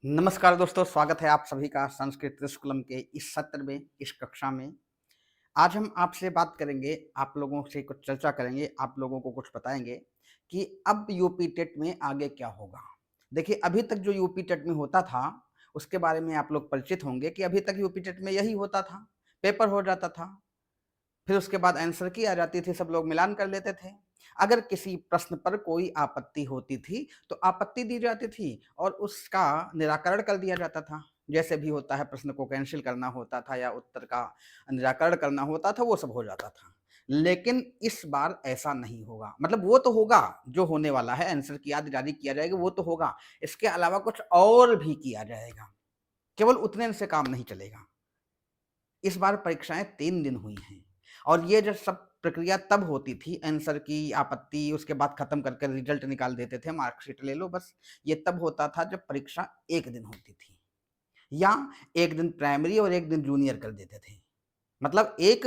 नमस्कार दोस्तों, स्वागत है आप सभी का संस्कृत त्रिशूलम के इस सत्र में, इस कक्षा में। आज हम आपसे बात करेंगे, आप लोगों से कुछ चर्चा करेंगे, आप लोगों को कुछ बताएँगे कि अब यूपी टेट में आगे क्या होगा। देखिए, अभी तक जो यूपी टेट में होता था, उसके बारे में आप लोग परिचित होंगे कि अभी तक यूपी टेट में यही होता था, पेपर हो जाता था। फिर उसके बाद आंसर की आ जाती थी, सब लोग मिलान कर लेते थे। अगर किसी प्रश्न पर कोई आपत्ति होती थी, तो आपत्ति दी जाती थी और उसका निराकरण कर दिया जाता था। जैसे भी होता है, प्रश्न को कैंसल करना होता था या उत्तर का निराकरण करना होता था, वो सब हो जाता था। लेकिन इस बार ऐसा नहीं होगा। मतलब वो तो होगा, जो होने वाला है, आंसर की याद जारी किया जाएगा, वो तो होगा। इसके अलावा कुछ और भी किया जाएगा। केवल उतने से काम नहीं चलेगा। इस बार परीक्षाएँ 3 दिन हुई हैं और ये जो सब प्रक्रिया तब होती थी, आंसर की आपत्ति, उसके बाद खत्म करके रिजल्ट निकाल देते थे, मार्कशीट ले लो बस। ये तब होता था जब परीक्षा 1 दिन होती थी या 1 दिन प्राइमरी और 1 दिन जूनियर कर देते थे। मतलब एक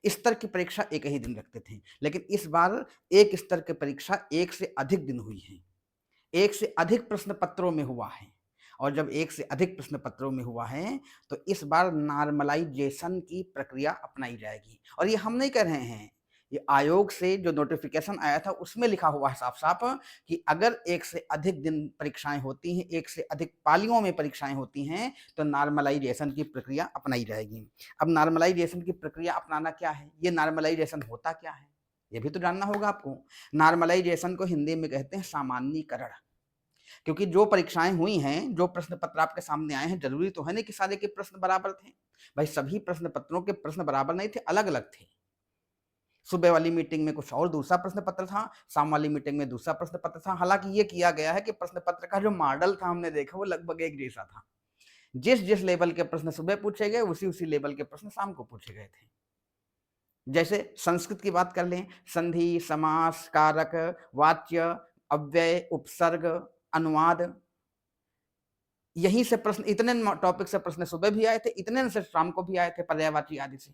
स्तर की परीक्षा 1 ही दिन रखते थे। लेकिन इस बार एक स्तर की परीक्षा 1 से अधिक दिन हुई है। 1 से अधिक प्रश्न पत्रों में हुआ है और जब 1 से अधिक प्रश्न पत्रों में हुआ है, तो इस बार नॉर्मलाइज़ेशन की प्रक्रिया अपनाई जाएगी और ये हम नहीं कह रहे हैं, ये आयोग से जो नोटिफ़िकेशन आया था, उसमें लिखा हुआ है साफ-साफ कि अगर 1 से अधिक दिन परीक्षाएँ होती हैं, 1 से अधिक पालियों में परीक्षाएँ होती हैं, तो नॉर्मलाइज़ेशन की प्रक्रिया अपनाई जाएगी। अब नॉर्मलाइज़ेशन की प्रक्रिया अपनाना क्या है? ये नॉर्मलाइज़ेशन होता क्या है? ये भी तो जानना होगा आपको। नॉर्मलाइज़ेशन को हिंदी में कहते हैं सामान्यीकरण। क्योंकि जो परीक्षाएँ हुई हैं, जो प्रश्न पत्र आपके सामने आए हैं, ज़रूरी तो है नहीं कि सारे के प्रश्न बराबर थे। भाई सभी प्रश्न पत्रों के प्रश्न बराबर नहीं थे, अलग-अलग थे। सुबह वाली मीटिंग में कुछ और दूसरा प्रश्न पत्र था, शाम वाली मीटिंग में दूसरा प्रश्न पत्र था। हालाँकि ये किया गया है कि प्रश्न पत्र का जो मॉडल था हमने देखा वो लगभग एक जैसा था। जिस-जिस लेवल के प्रश्न सुबह पूछे गए, उसी-उसी लेवल के प्रश्न शाम को पूछे गए थे। जैसे संस्कृत की बात कर लें, संधि, समास, कारक, वाच्य, अव्यय, उपसर्ग, अनुवाद, यहीं से प्रश्न, इतने टॉपिक से प्रश्न सुबह भी आए थे, इतने से शाम को भी आए थे पर्यायवाची आदि से।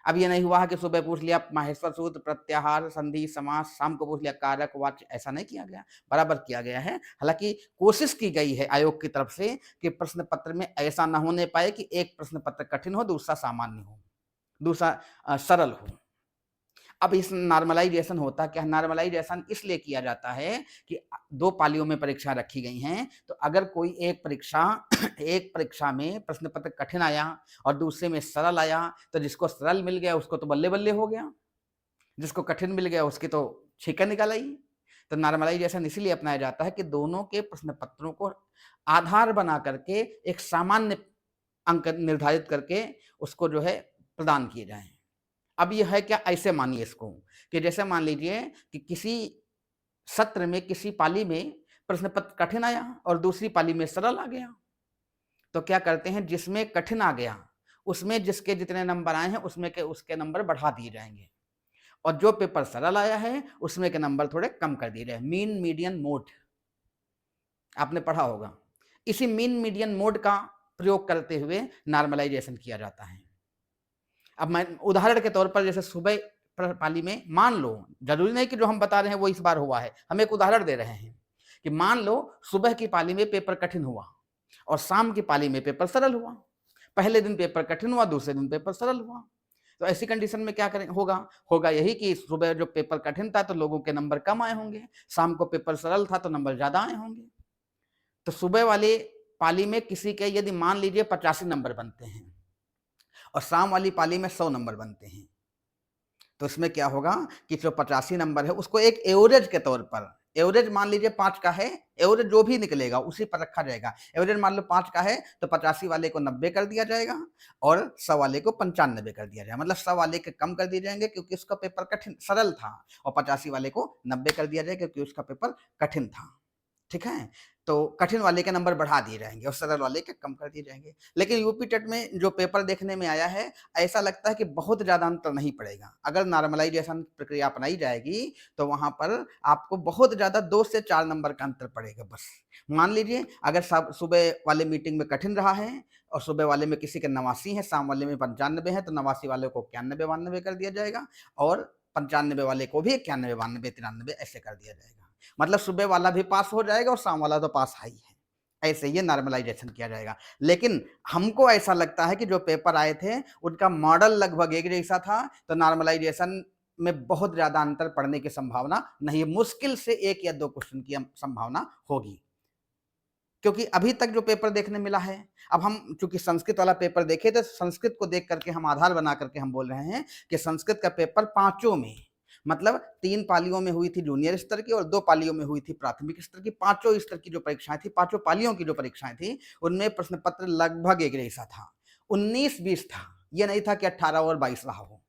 अब ये नहीं हुआ है कि सुबह पूछ लिया माहेश्वर सूत्र, प्रत्याहार, संधि, समास, शाम को पूछ लिया कारक, वाच्य, ऐसा नहीं किया गया, बराबर किया गया है। हालाँकि कोशिश की गई है आयोग की तरफ से कि प्रश्न पत्र में ऐसा ना होने पाए कि एक प्रश्न पत्र कठिन हो, दूसरा सामान्य हो, दूसरा सरल हो। अब इस नॉर्मलाइज़ेशन होता क्या है? नॉर्मलाइज़ेशन इसलिए किया जाता है कि 2 पालियों में परीक्षा रखी गई हैं, तो अगर कोई एक परीक्षा एक परीक्षा में प्रश्न पत्र कठिन आया और दूसरे में सरल आया, तो जिसको सरल मिल गया उसको तो बल्ले-बल्ले हो गया, जिसको कठिन मिल गया उसकी तो छींके निकल आई। तो नॉर्मलाइज़ेशन इसीलिए अपनाया जाता है कि दोनों के प्रश्न पत्रों को आधार बना करके एक सामान्य अंक निर्धारित करके उसको जो है प्रदान किए जाएँ। अब ये है क्या, ऐसे मानिए इसको कि जैसे मान लीजिए कि किसी सत्र में, किसी पाली में प्रश्न पत्र कठिन आया और दूसरी पाली में सरल आ गया। तो क्या करते हैं, जिसमें कठिन आ गया, उसमें जिसके जितने नंबर आए हैं, उसमें के उसके नंबर बढ़ा दिए जाएँगे और जो पेपर सरल आया है, उसमें के नंबर थोड़े कम कर दिए जाएँ। मीन, मीडियन, मोड आपने पढ़ा होगा। इसी मीन, मीडियन, मोड का प्रयोग करते हुए नॉर्मलाइज़ेशन किया जाता है। अब मैं उदाहरण के तौर पर जैसे सुबह पाली में मान लो, जरूरी नहीं कि जो हम बता रहे हैं वो इस बार हुआ है, हम एक उदाहरण दे रहे हैं कि मान लो सुबह की पाली में पेपर कठिन हुआ और शाम की पाली में पेपर सरल हुआ। पहले दिन पेपर कठिन हुआ, दूसरे दिन पेपर सरल हुआ। तो ऐसी कंडीशन में क्या करें, होगा यही कि सुबह जो पेपर कठिन था तो लोगों के नंबर कम आए होंगे, शाम को पेपर सरल था तो नंबर ज्यादा आए होंगे। तो सुबह वाले पाली में किसी के यदि मान लीजिए 85 नंबर बनते हैं और शाम वाली पाली में 100 नंबर बनते हैं, तो इसमें क्या होगा कि जो 85 नंबर है उसको एक एवरेज के तौर पर, एवरेज मान लीजिए 5 का है, एवरेज जो भी निकलेगा उसी पर रखा जाएगा। एवरेज मान लो 5 का है तो 85 वाले को 90 कर दिया जाएगा और 100 वाले को 95 कर दिया जाएगा। मतलब 100 वाले के कम कर दिए जाएंगे क्योंकि उसका पेपर कठिन सरल था और 85 वाले को 90 कर दिया जाएगा क्योंकि उसका पेपर कठिन था। ठीक है? तो कठिन वाले के नंबर बढ़ा दिए जाएँगे और सरल वाले के कम कर दिए जाएँगे। लेकिन यूपी टेट में जो पेपर देखने में आया है, ऐसा लगता है कि बहुत ज़्यादा अंतर नहीं पड़ेगा। अगर नॉर्मलाइज़ेशन प्रक्रिया अपनाई जाएगी, तो वहाँ पर आपको बहुत ज़्यादा 2 से 4 नंबर का अंतर पड़ेगा बस। मान लीजिए अगर सब सुबह वाले मीटिंग में कठिन रहा है और सुबह वाले में किसी के 89 है, शाम वाले में 95 है, तो 89 वाले को 91-92 कर दिया जाएगा और 95 वाले को भी 91-92, 93 ऐसे कर दिया जाएगा। मतलब सुबह वाला भी पास हो जाएगा और शाम वाला तो पास है ही है। ऐसे ये नॉर्मलाइजेशन किया जाएगा। लेकिन हमको ऐसा लगता है कि जो पेपर आए थे उनका मॉडल लगभग एक जैसा था, तो नॉर्मलाइजेशन में बहुत ज़्यादा अंतर पड़ने की संभावना नहीं है। मुश्किल से 1 या 2 क्वेश्चन की संभावना होगी। क्योंकि अभी तक जो पेपर देखने मिला है, अब हम चूँकि संस्कृत वाला पेपर देखे तो संस्कृत को देख करके हम आधार बना करके हम बोल रहे हैं कि संस्कृत का पेपर पाँचों में, मतलब 3 पालियों में हुई थी जूनियर स्तर की और 2 पालियों में हुई थी प्राथमिक स्तर की। पाँचों स्तर की जो परीक्षाएँ थी, पाँचों पालियों की जो परीक्षाएँ थी, उनमें प्रश्न पत्र लगभग एक जैसा था। 19-20 था, ये नहीं था कि 18 और 22 रहा हो।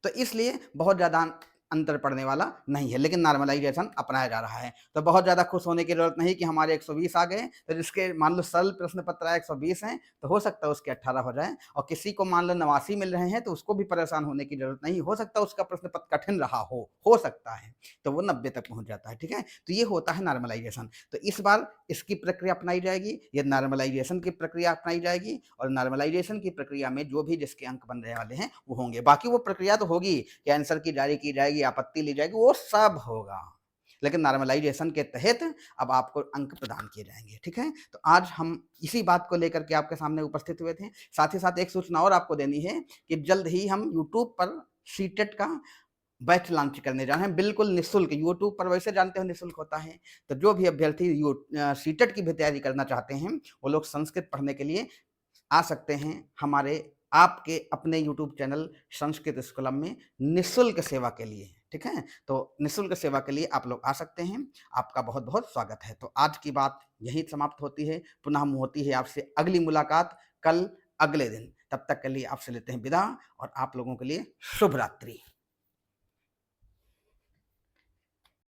तो इसलिए बहुत ज़्यादा अंतर पड़ने वाला नहीं है, लेकिन नॉर्मलाइजेशन अपनाया जा रहा है। तो बहुत ज़्यादा खुश होने की ज़रूरत नहीं कि हमारे 120 आ गए, तो जिसके मान लो सरल प्रश्न पत्र आए 120 हैं, तो हो सकता है उसके 18 हो जाएँ, और किसी को मान लो 89 मिल रहे हैं, तो उसको भी परेशान होने की ज़रूरत नहीं। हो सकता है उसका प्रश्न पत्र कठिन रहा हो सकता है, तो वो 90 तक पहुँच जाता है, ठीक है? तो ये होता है नॉर्मलाइजेशन। तो इस बार इसकी प्रक्रिया अपनाई जाएगी, ये नॉर्मलाइजेशन की प्रक्रिया अपनाई जाएगी, और नॉर्मलाइजेशन की प्रक्रिया में जो भी जिसके अंक बन रहे वाले हैं, वो होंगे। बाकी वो प्रक्रिया तो होगी कि आंसर की जारी की जाएगी, आपत्ति ली जाएगी, वो सब होगा। लेकिन नॉर्मलाइजेशन के तहत अब आपको अंक प्रदान किए जाएँगे, ठीक है? तो आज हम इसी बात को लेकर के आपके सामने उपस्थित हुए थे। साथ ही साथ एक सूचना और आपको देनी है कि जल्द ही हम यूट्यूब पर सीटेट का बैच लॉन्च करने जा रहे हैं, बिल्कुल निःशुल्क। यूट्यूब पर वैसे जानते हो निःशुल्क होता है, तो जो भी अभ्यर्थी सीटेट की भी तैयारी करना चाहते हैं, वो लोग संस्कृत पढ़ने के लिए आ सकते हैं हमारे आपके अपने यूट्यूब चैनल संस्कृत स्कूलम में निःशुल्क सेवा के लिए, ठीक है? तो निःशुल्क सेवा के लिए आप लोग आ सकते हैं। आपका बहुत-बहुत स्वागत है। तो आज की बात यहीं समाप्त होती है। पुनः होती है आपसे अगली मुलाकात कल अगले दिन। तब तक के लिए आपसे लेते हैं विदा, और आप लोगों के लिए शुभ रात्रि।